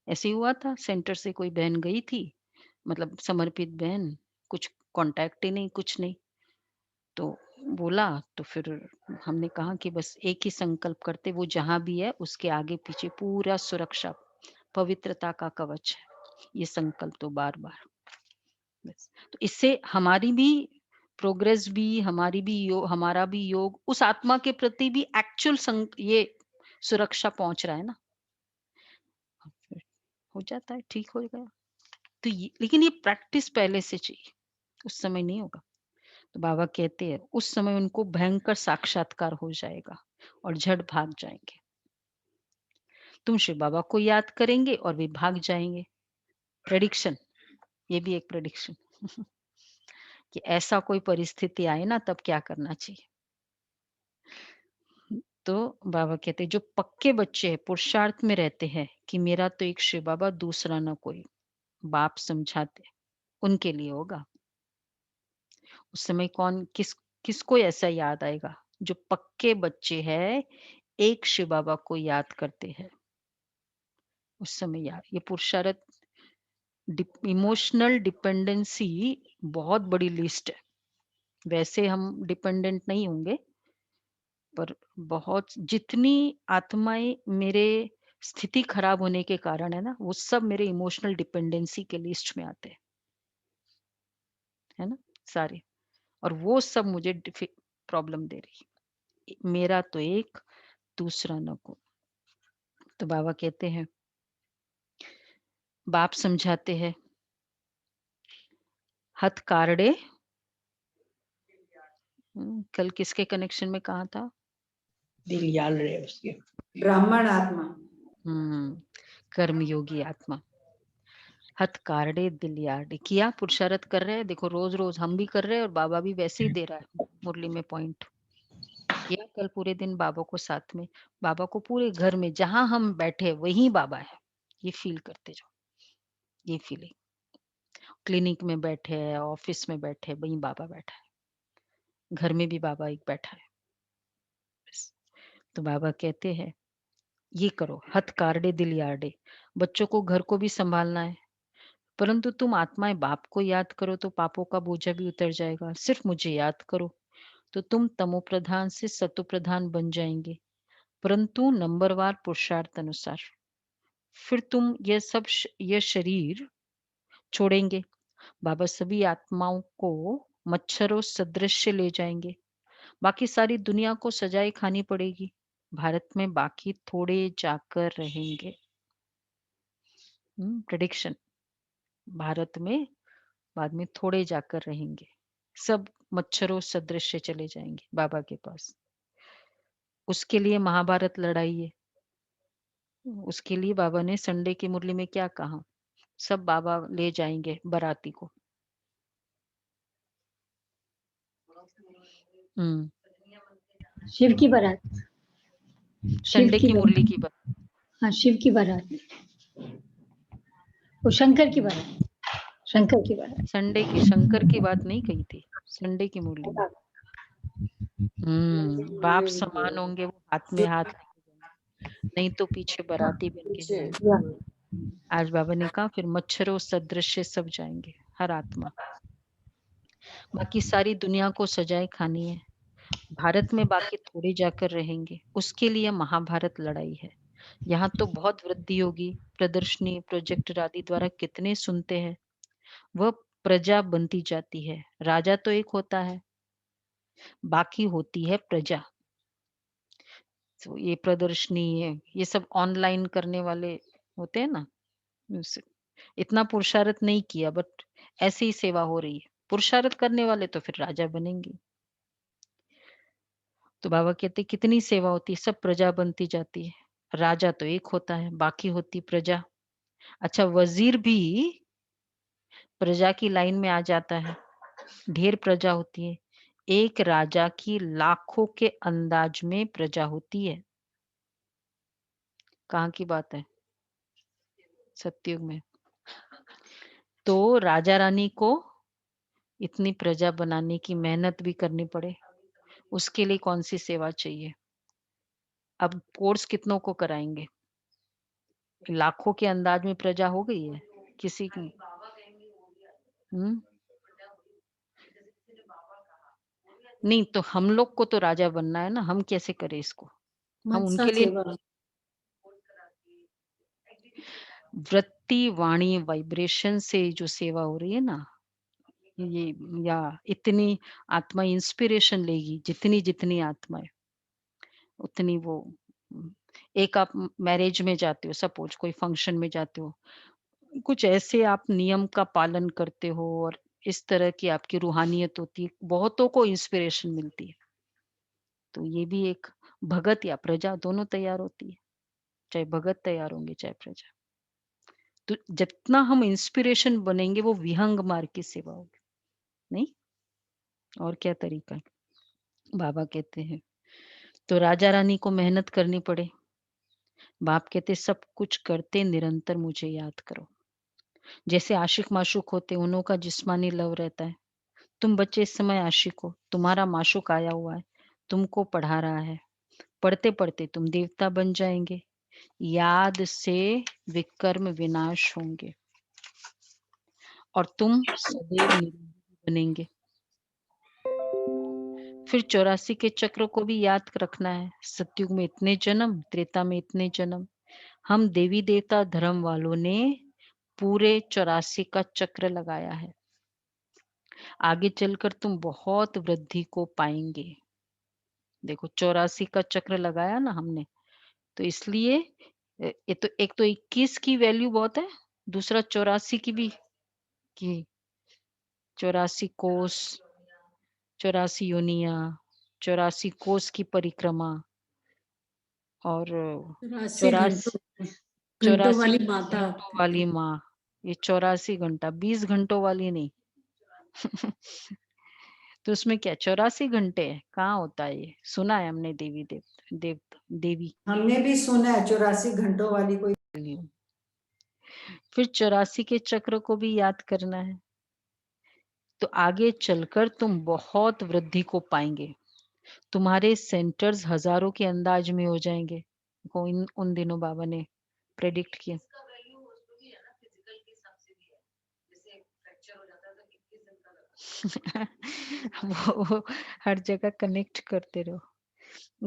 ऐसे ही हुआ था, सेंटर से कोई बहन गई थी, मतलब समर्पित बहन, कुछ कांटेक्ट ही नहीं, कुछ नहीं। तो बोला, तो फिर हमने कहा कि बस एक ही संकल्प करते, वो जहाँ भी है उसके आगे-पीछे पूरा सुरक्षा, पवित्रता का कवच है। ये संकल्प तो बार-बार, बस। तो इससे हमारी भी प्रोग्रेस भी, हमारा भी योग उस आत्मा के प्रति भी एक्चुअल ये सुरक्षा पहुँच रहा है ना, फिर हो जाता है, ठीक हो गया। तो ये, लेकिन ये प्रैक्टिस पहले से चाहिए, उस समय नहीं होगा। तो बाबा कहते हैं उस समय उनको भयंकर साक्षात्कार हो जाएगा और झट भाग जाएंगे। तुम शिव बाबा को याद करेंगे और वे भाग जाएंगे। प्रेडिक्शन, ये भी एक प्रेडिक्शन कि ऐसा कोई परिस्थिति आए ना तब क्या करना चाहिए। तो बाबा कहते हैं जो पक्के बच्चे हैं, पुरुषार्थ में रहते हैं कि मेरा तो एक शिव बाबा, दूसरा ना कोई, बाप समझाते, उनके लिए होगा। उस समय किसको ऐसा याद आएगा? जो पक्के बच्चे हैं, एक शिव बाबा को याद करते हैं। उस समय याद, ये पुरुषार्थ, इमोशनल डिपेंडेंसी बहुत बड़ी लिस्ट है। वैसे हम डिपेंडेंट नहीं होंगे, पर बहुत जितनी आत्माएँ मेरे स्थिति खराब होने के कारण है ना, वो सब मेरे इमोशनल डिपेंडेंसी के लिस्ट में आते हैं, है ना? सारे, और वो सब मुझे प्रॉब्लम दे रही है। मेरा तो एक, दूसरा न को। तो बाबा कहते हैं बाप समझाते हैं, हथ कारड़े। कल किसके कनेक्शन में कहा था? दिल याद रहे उसके। ब्राह्मण आत्मा। कर्मयोगी आत्मा। हथ कारड़े दिल यार्डे। किया पुरुषार्थ कर रहे हैं, देखो रोज रोज हम भी कर रहे हैं और बाबा भी वैसे ही दे रहा है मुरली में पॉइंट। किया कल पूरे दिन बाबा को साथ में, बाबा को पूरे घर में जहां हम बैठे वहीं बाबा है, ये फील करते जाओ। ये फीलिंग, क्लिनिक में बैठे हैं, ऑफिस में बैठे हैं, वहीं बाबा बैठा है, घर में भी बाबा एक बैठा है। बस। तो बाबा कहते हैं ये करो, हथ कारडे दिल यार्डे। बच्चों को घर को भी संभालना है, परंतु तुम आत्माएं बाप को याद करो तो पापों का बोझा भी उतर जाएगा। सिर्फ मुझे याद करो तो तुम तमो प्रधान से सतो प्रधान बन जाएंगे, परंतु नंबरवार पुरुषार्थ अनुसार। फिर तुम यह शरीर छोड़ेंगे। बाबा सभी आत्माओं को मच्छरों सदृश ले जाएंगे। बाकी सारी दुनिया को सजाएं खानी पड़ेगी, भारत में बाकी थोड़े जाकर रहेंगे। प्रेडिक्शन, भारत में बाद में थोड़े जाकर रहेंगे, सब मच्छरों सदृश चले जाएंगे बाबा के पास। उसके लिए महाभारत लड़ाई है। उसके लिए बाबा ने संडे की मुरली में क्या कहा, सब बाबा ले जाएंगे बाराती को। शिव की बारात, संडे की मुरली की बात। हाँ शिव की बारात, वो शंकर की बारात, शंकर की बारात। संडे की, शंकर की बात नहीं कही थी, संडे की मुरली में। बाप समान होंगे, वो हाथ में हाथ लेके जाएंगे, नहीं तो पीछे बाराती बन के जाएंगे। आज बाबा ने कहा फिर मच्छरों सदृश सब जाएंगे, हर आत्मा। बाकी सारी दुनिया को सजाए खानी है, भारत में बाकी थोड़े जाकर रहेंगे। उसके लिए महाभारत लड़ाई है। यहाँ तो बहुत वृद्धि होगी, प्रदर्शनी प्रोजेक्टर आदि द्वारा कितने सुनते हैं। वह प्रजा बनती जाती है, राजा तो एक होता है, बाकी होती है प्रजा। तो ये प्रदर्शनी है, ये सब ऑनलाइन करने वाले होते हैं ना, इतना पुरुषार्थ नहीं किया बट ऐसी ही सेवा हो रही है। पुरुषार्थ करने वाले तो फिर राजा बनेंगे। तो बाबा कहते कितनी सेवा होती है, सब प्रजा बनती जाती है, राजा तो एक होता है, बाकी होती प्रजा। अच्छा, वजीर भी प्रजा की लाइन में आ जाता है, ढेर प्रजा होती है। एक राजा की लाखों के अंदाज में प्रजा होती है। कहाँ की बात है? सतयुग में। तो राजा रानी को इतनी प्रजा बनाने की मेहनत भी करनी पड़े, उसके लिए कौन सी सेवा चाहिए? अब कोर्स कितनों को कराएंगे? लाखों के अंदाज में प्रजा हो गई है किसी की। नहीं तो हम लोग को तो राजा बनना है ना, हम कैसे करें इसको? हम उनके लिए वृत्ति वाणी वाइब्रेशन से जो सेवा हो रही है ना, ये या इतनी आत्मा इंस्पिरेशन लेगी, जितनी जितनी आत्माएं उतनी वो। एक आप मैरिज में जाते हो, सपोज कोई फंक्शन में जाते हो, कुछ ऐसे आप नियम का पालन करते हो और इस तरह की आपकी रूहानियत होती है, बहुतों को इंस्पिरेशन मिलती है। तो ये भी एक भगत या प्रजा दोनों तैयार होती है, चाहे भगत तैयार होंगे चाहे प्रजा। तो जितना हम इंस्पिरेशन बनेंगे वो विहंग मार्ग की सेवा होगी। नहीं और क्या तरीका है? बाबा कहते हैं तो राजा रानी को मेहनत करनी पड़े। बाप कहते सब कुछ करते निरंतर मुझे याद करो। जैसे आशिक माशूक होते, उन्हों का जिस्मानी लव रहता है। तुम बच्चे इस समय आशिक हो, तुम्हारा माशूक आया हुआ है, तुमको पढ़ा रहा है। पढ़ते पढ़ते तुम देवता बन जाएंगे, याद से विकर्म विनाश होंगे और तुम सदैव निरोगी बनेंगे। फिर 84 के चक्र को भी याद रखना है। सतयुग में इतने जन्म, त्रेता में इतने जन्म। हम देवी देवता धर्म वालों ने पूरे 84 का चक्र लगाया है। आगे चलकर तुम बहुत वृद्धि को पाएंगे। देखो 84 का चक्र लगाया ना हमने, तो इसलिए ये तो एक तो 21 की वैल्यू बहुत है, दूसरा 84 की भी की 84 कोस, 84 योनिया, 84 कोस की परिक्रमा और 84 चौरासी घंटों वाली माता। घंटों वाली माँ। ये 84 घंटा, 20 घंटों वाली नहीं। तो उसमें क्या 84 घंटे है? कहाँ होता है ये? सुना है हमने देवी हमने भी सुना है 84 घंटों वाली कोई। फिर 84 के चक्र को भी याद करना है, तो आगे चलकर तुम बहुत वृद्धि को पाएंगे। तुम्हारे सेंटर्स हजारों के अंदाज में हो जाएंगे। देखो उन दिनों बाबा ने प्रेडिक्ट किया। वो हर जगह कनेक्ट करते रहो।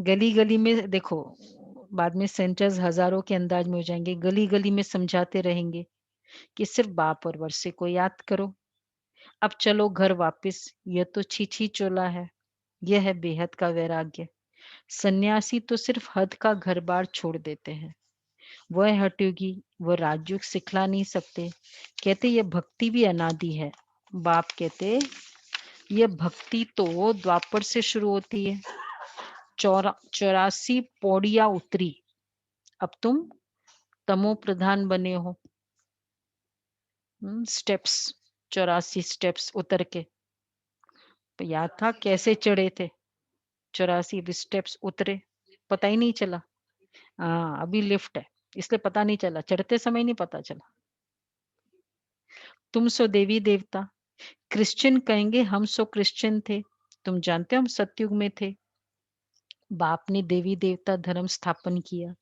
गली गली में देखो, बाद में सेंटर्स हजारों के अंदाज में हो जाएंगे। गली गली में समझाते रहेंगे कि सिर्फ बाप और वर्षे को याद करो। अब चलो घर वापस, यह तो छीछी चोला है। यह है बेहद का वैराग्य। सन्यासी तो सिर्फ हद का घर बार छोड़ देते हैं। वह हटयोगी, वह राजयोग सिखला नहीं सकते। कहते यह भक्ति भी अनादि है। बाप कहते यह भक्ति तो द्वापर से शुरू होती है। 84 पौड़ियां उतरी, अब तुम तमो प्रधान बने हो। स्टेप्स, 84 स्टेप्स उतर के, तो याद था कैसे चढ़े थे? 84 स्टेप्स उतरे, पता ही नहीं चला। हाँ, अभी लिफ्ट है इसलिए पता नहीं चला, चढ़ते समय नहीं पता चला। तुम सो देवी देवता, क्रिश्चियन कहेंगे हम सो क्रिश्चियन थे। तुम जानते हो हम सतयुग में थे। बाप ने देवी देवता धर्म स्थापन किया।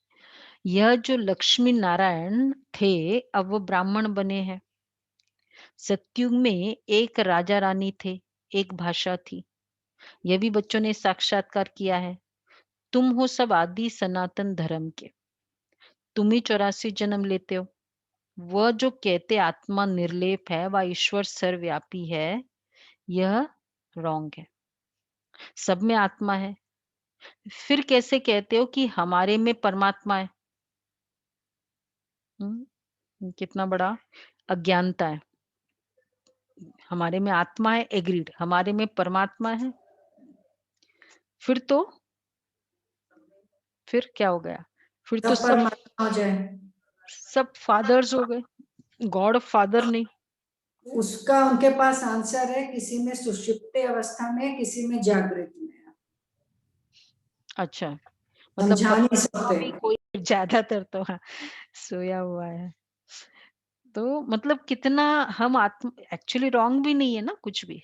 यह जो लक्ष्मी नारायण थे अब वो ब्राह्मण बने हैं। सतयुग में एक राजा रानी थे, एक भाषा थी। यह भी बच्चों ने साक्षात्कार किया है। तुम हो सब आदि सनातन धर्म के। तुम ही 84 जन्म लेते हो। वह जो कहते आत्मा निर्लेप है, वह ईश्वर सर्वव्यापी है, यह रॉन्ग है। सब में आत्मा है, फिर कैसे कहते हो कि हमारे में परमात्मा है? कितना बड़ा अज्ञानता है। हमारे में आत्मा है, एग्रीड, हमारे में परमात्मा है। फिर क्या हो गया? फिर तो सब परमात्मा हो जाए, सब फादर्स हो गए, गॉड फादर नहीं। उसका उनके पास आंसर है। किसी में सुषुप्त अवस्था में, किसी में जागृत में। अच्छा, मतलब समझा नहीं सकते। अभी कोई ज्यादातर तो हाँ, सोया हुआ है। तो मतलब कितना हम आत्मा, एक्चुअली रॉन्ग भी नहीं है ना कुछ भी।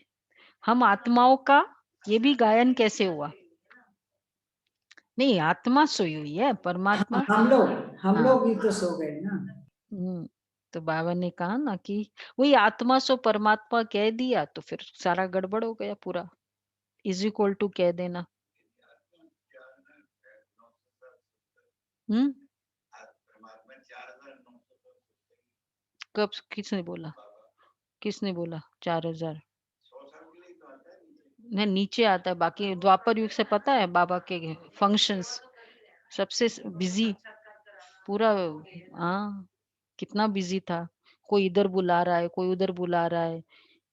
हम आत्माओं का ये भी गायन कैसे हुआ? नहीं, आत्मा सोई हुई है, परमात्मा। हम लोग ही तो सो गए ना। तो बाबा ने कहा ना कि वही आत्मा सो परमात्मा कह दिया तो फिर सारा गड़बड़ हो गया पूरा। इज इक्वल टू कह देना। कब किसने बोला? 4000? नहीं, नीचे आता है। बाकी द्वापर युग से पता है बाबा के फंक्शंस सबसे बिजी पूरा। हाँ, कितना बिजी था। कोई इधर बुला रहा है, कोई उधर बुला रहा है।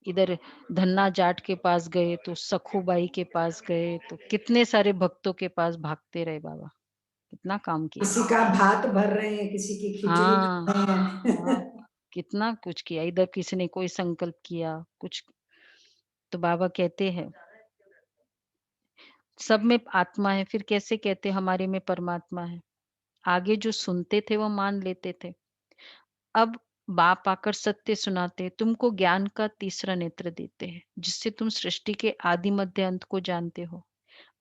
इधर धन्ना जाट के पास गए तो सखूबाई के पास गए, तो कितने सारे भक्तों के पास भागते रहे बाबा। कितना काम किया। किसी का भात भर रहे हैं, किसी की खिचड़ी हाँ, खा रहे हैं। हाँ, कितना कुछ किया। इधर किसी ने कोई संकल्प किया कुछ। तो बाबा कहते हैं सब में आत्मा है, फिर कैसे कहते हमारे में परमात्मा है? आगे जो सुनते थे वो मान लेते थे। अब बाप आकर सत्य सुनाते, तुमको ज्ञान का तीसरा नेत्र देते हैं, जिससे तुम सृष्टि के आदि मध्य अंत को जानते हो।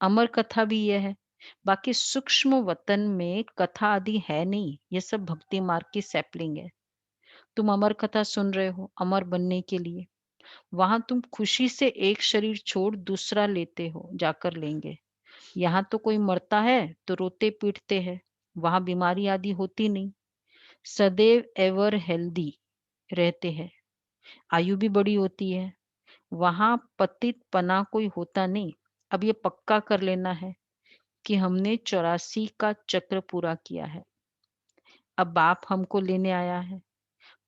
अमर कथा भी यह है। बाकी सूक्ष्म वतन में कथा आदि है नहीं, ये सब भक्ति मार्ग की सैपलिंग है। तुम अमर कथा सुन रहे हो अमर बनने के लिए। वहां तुम खुशी से एक शरीर छोड़ दूसरा लेते हो, जाकर लेंगे। यहाँ तो कोई मरता है तो रोते पीटते हैं, वहां बीमारी आदि होती नहीं। सदैव एवर हेल्दी रहते हैं, आयु भी बड़ी होती है। वहां पतित पना कोई होता नहीं। अब ये पक्का कर लेना है कि हमने 84 का चक्र पूरा किया है। अब बाप हमको लेने आया है।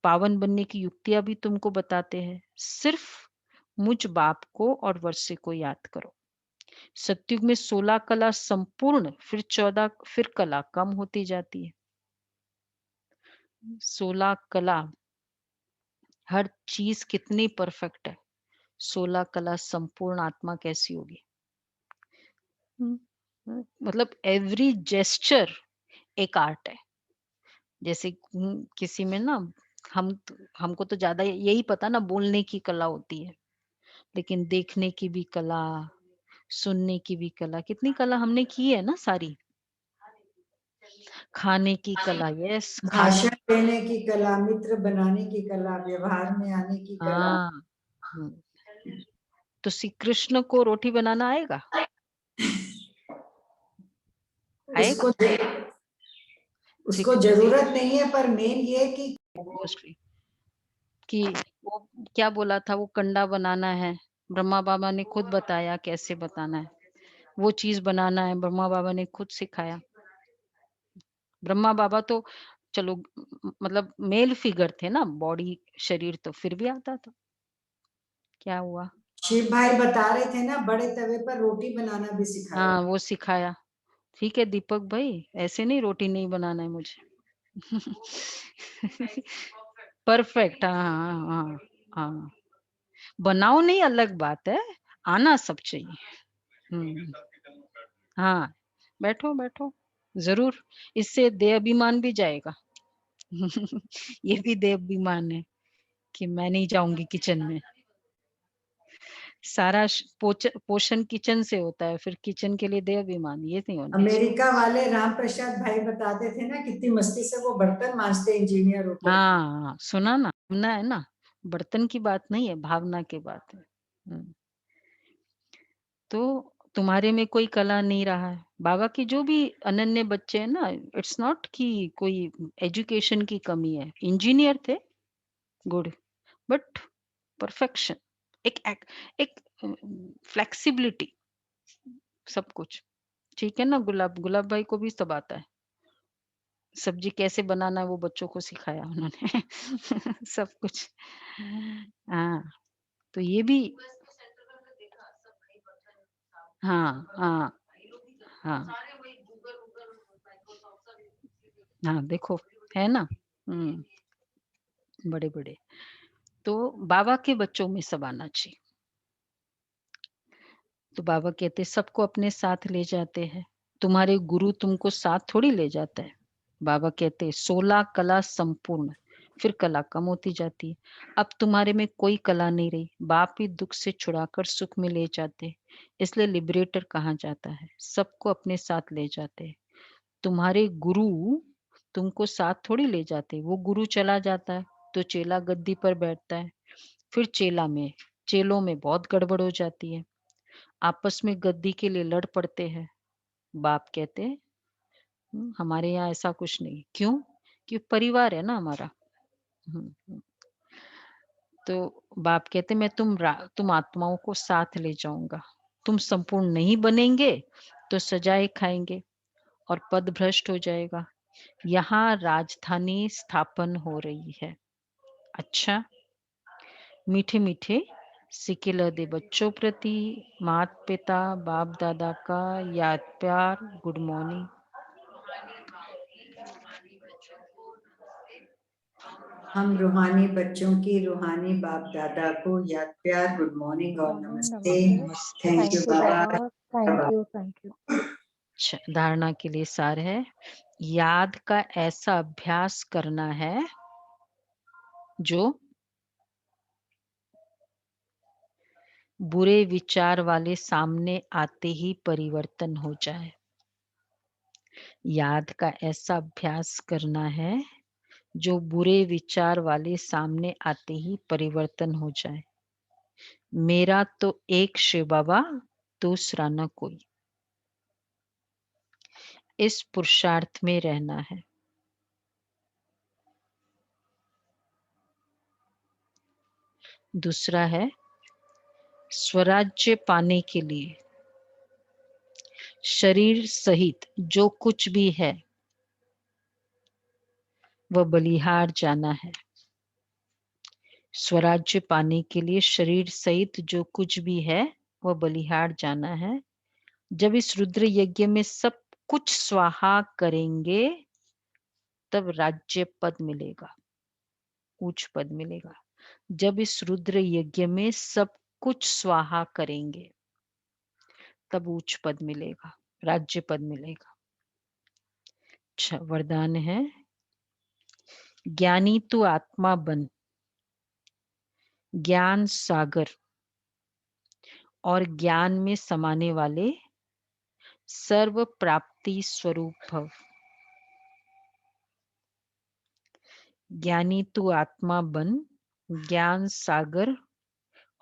पावन बनने की युक्तियां भी तुमको बताते हैं। सिर्फ मुझ बाप को और वर्षे को याद करो। सतयुग में 16 कला संपूर्ण, फिर 14, फिर कला कम होती जाती है। 16 कला, हर चीज कितनी परफेक्ट है। 16 कला संपूर्ण आत्मा कैसी होगी? मतलब एवरी जेस्चर एक आर्ट है। जैसे किसी में ना, हमको तो ज्यादा यही पता ना, बोलने की कला होती है, लेकिन देखने की भी कला, सुनने की भी कला, कितनी कला हमने की है ना सारी। खाने की कला, यस, भाषण देने की कला, मित्र बनाने की कला, व्यवहार में आने की कला। हाँ। तो श्री कृष्ण को रोटी बनाना आएगा? आएगा? उसको जरूरत नहीं है, पर मेन ये कि वो क्या बोला था, वो कंडा बनाना है, ब्रह्मा बाबा ने खुद बताया कैसे बताना है। वो चीज बनाना है, ब्रह्मा बाबा ने खुद सिखाया। ब्रह्मा बाबा तो चलो मतलब मेल फिगर थे ना, बॉडी शरीर, तो फिर भी आता था। क्या हुआ? शिव भाई बता रहे थे ना, बड़े तवे पर रोटी बनाना भी सिखाया। हाँ, वो सिखाया। ठीक है दीपक भाई, ऐसे नहीं रोटी नहीं बनाना है मुझे। परफेक्ट। हाँ हाँ हाँ हाँ, बनाओ नहीं अलग बात है, आना सब चाहिए। हाँ, बैठो बैठो, जरूर। इससे देह अभिमान भी जाएगा। ये भी देह अभिमान है कि मैं नहीं जाऊंगी किचन में। सारा पोषण किचन से होता है, फिर किचन के लिए देह अभिमान, ये नहीं होना चाहिए। अमेरिका वाले राम प्रसाद भाई बताते थे ना, कितनी मस्ती से वो बर्तन मांजते इंजीनियर होकर। हाँ, सुना ना, भावना है ना, बर्तन की बात नहीं है, भावना की बात है। तो तुम्हारे में कोई कला नहीं रहा है। बाबा की जो भी अनन्य बच्चे हैं ना, इट्स नॉट कि कोई एजुकेशन की कमी है। इंजीनियर थे, गुड, बट परफेक्शन, एक फ्लेक्सिबिलिटी, सब कुछ ठीक है ना। गुलाब भाई को भी सब आता है। सब्जी कैसे बनाना है वो बच्चों को सिखाया उन्होंने। सब कुछ। हाँ, तो ये भी। हाँ हाँ हाँ हाँ, देखो है ना। बड़े बड़े तो बाबा के बच्चों में सब आना चाहिए। तो बाबा कहते सबको अपने साथ ले जाते हैं। तुम्हारे गुरु तुमको साथ थोड़ी ले जाता है। बाबा कहते 16 कला संपूर्ण, फिर कला कम होती जाती है। अब तुम्हारे में कोई कला नहीं रही। बाप ही दुख से छुड़ाकर सुख में ले जाते, इसलिए लिबरेटर कहा जाता है। सबको अपने साथ ले जाते हैं। तुम्हारे गुरु तुमको साथ थोड़ी ले जाते। वो गुरु चला जाता है तो चेला गद्दी पर बैठता है। फिर चेलों में बहुत गड़बड़ हो जाती है। आपस में गद्दी के लिए लड़ पड़ते हैं। बाप कहते हैं हमारे यहाँ ऐसा कुछ नहीं। क्यों? कि परिवार है ना हमारा। तो बाप कहते मैं तुम आत्माओं को साथ ले जाऊंगा। तुम संपूर्ण नहीं बनेंगे तो सजाए खाएंगे और पद भ्रष्ट हो जाएगा। यहाँ राजधानी स्थापन हो रही है। अच्छा, मीठे मीठे सिकिल दे बच्चों प्रति माता पिता बाप दादा का याद प्यार, गुड मॉर्निंग। हम रूहानी बच्चों की रूहानी बाप दादा को याद प्यार, गुड मॉर्निंग और नमस्ते। Thank you Baba. Thank you. अच्छा, धारणा के लिए सार है, याद का ऐसा अभ्यास करना है जो बुरे विचार वाले सामने आते ही परिवर्तन हो जाए। याद का ऐसा अभ्यास करना है जो बुरे विचार वाले सामने आते ही परिवर्तन हो जाए। मेरा तो एक शिव बाबा, दूसरा न कोई। इस पुरुषार्थ में रहना है। दूसरा है, स्वराज्य पाने के लिए शरीर सहित जो कुछ भी है वह बलिहार जाना है। स्वराज्य पाने के लिए शरीर सहित जो कुछ भी है वह बलिहार जाना है। जब इस रुद्र यज्ञ में सब कुछ स्वाहा करेंगे तब राज्य पद मिलेगा, उच्च पद मिलेगा। जब इस रुद्र यज्ञ में सब कुछ स्वाहा करेंगे तब उच्च पद मिलेगा, राज्य पद मिलेगा। अच्छा, वरदान है ज्ञानी तू आत्मा बन, ज्ञान सागर और ज्ञान में समाने वाले सर्व प्राप्ति स्वरूप भव। ज्ञानी तू आत्मा बन, ज्ञान सागर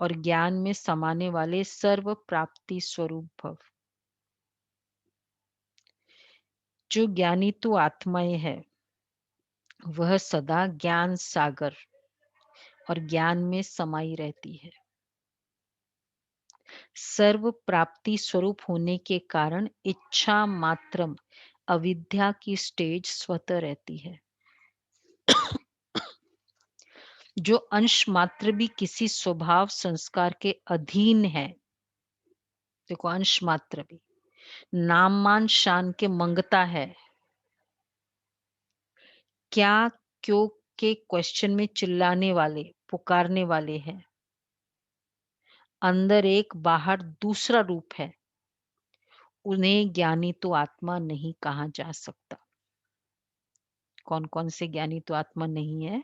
और ज्ञान में समाने वाले सर्व प्राप्ति स्वरूप भव। जो ज्ञानी तू आत्माएं है वह सदा ज्ञान सागर और ज्ञान में समाई रहती है। सर्व प्राप्ति स्वरूप होने के कारण इच्छा मात्रम अविद्या की स्टेज स्वतः रहती है। जो अंश मात्र भी किसी स्वभाव संस्कार के अधीन है, देखो अंश मात्र भी, नाम मान शान के मंगता है, क्या क्यों के क्वेश्चन में चिल्लाने वाले पुकारने वाले हैं, अंदर एक बाहर दूसरा रूप है, उन्हें ज्ञानी तो आत्मा नहीं कहा जा सकता। कौन कौन से ज्ञानी तो आत्मा नहीं है?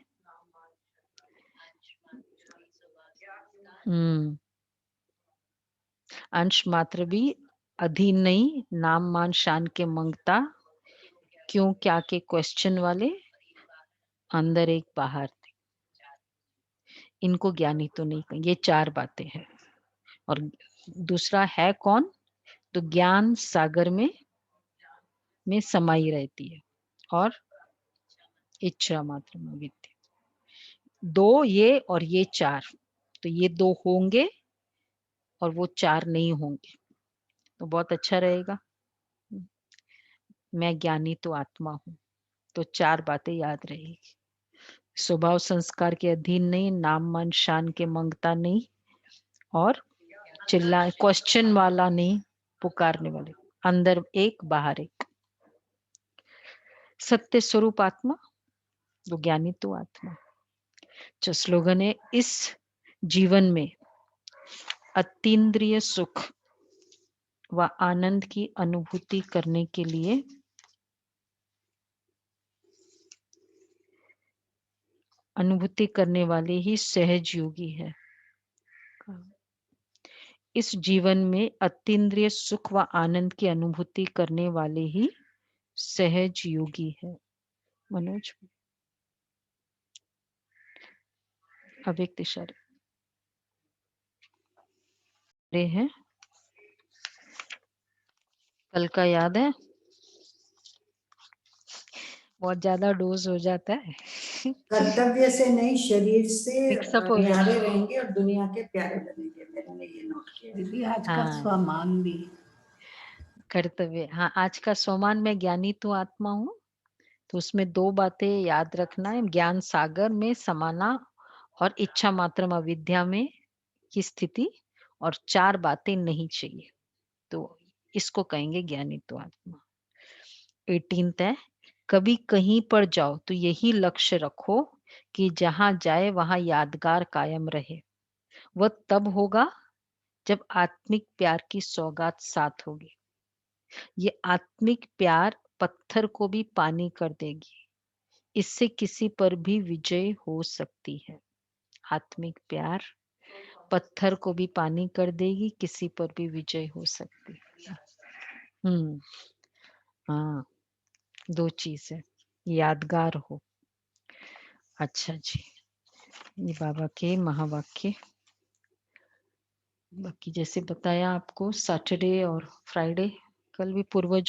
अंश मात्र भी अधीन नहीं, नाम मान शान के मंगता, क्यों क्या के क्वेश्चन वाले, अंदर एक बाहर, इनको ज्ञानी तो नहीं कहेंगे। ये चार बातें हैं। और दूसरा है कौन? तो ज्ञान सागर में समाई रहती है और इच्छा मात्र में विद्या। दो ये और ये चार, तो ये दो होंगे और वो चार नहीं होंगे, तो बहुत अच्छा रहेगा। मैं ज्ञानी तो आत्मा हूं, तो चार बातें याद रहेगी। स्वभाव संस्कार के अधीन नहीं, नाम मान शान के मंगता नहीं, और चिल्ला क्वेश्चन वाला नहीं, पुकारने वाले, अंदर एक बाहर एक, सत्य स्वरूप आत्मा, वो ज्ञानी तो आत्मा। जो स्लोगन है, इस जीवन में अतीन्द्रिय सुख व आनंद की अनुभूति करने के लिए अनुभूति करने वाले ही सहज योगी है। इस जीवन में अतीन्द्रिय सुख व आनंद की अनुभूति करने वाले ही सहज योगी है। मनोज, अव्यक्त इशारे हैं, कल का याद है? बहुत ज्यादा डोज हो जाता है। कर्तव्य से नहीं, शरीर से मिक्सअप हो जाता न्यारे है। रहेंगे और दुनिया के प्यारे बनेंगे, मैंने ये नोट किया। दीदी आज का हाँ, स्वमान भी कर्तव्य। हाँ, आज का सोमान में ज्ञानी तो आत्मा हूँ, तो उसमें दो बातें याद रखना है, ज्ञान सागर में समाना और इच्छा मात्र अविद्या में की स्थिति, और चार बातें नहीं चाहिए, तो इसको कहेंगे ज्ञानी तो आत्मा। 18th है, कभी कहीं पर जाओ तो यही लक्ष्य रखो कि जहां जाए वहां यादगार कायम रहे। वह तब होगा जब आत्मिक प्यार की सौगात साथ होगी। ये आत्मिक प्यार पत्थर को भी पानी कर देगी, इससे किसी पर भी विजय हो सकती है। आत्मिक प्यार पत्थर को भी पानी कर देगी, किसी पर भी विजय हो सकती है। हाँ, दो चीज है, यादगार हो। अच्छा जी, ये बाबा के महावाक्य। बाकी जैसे बताया आपको, सैटरडे और फ्राइडे कल भी पूर्वजों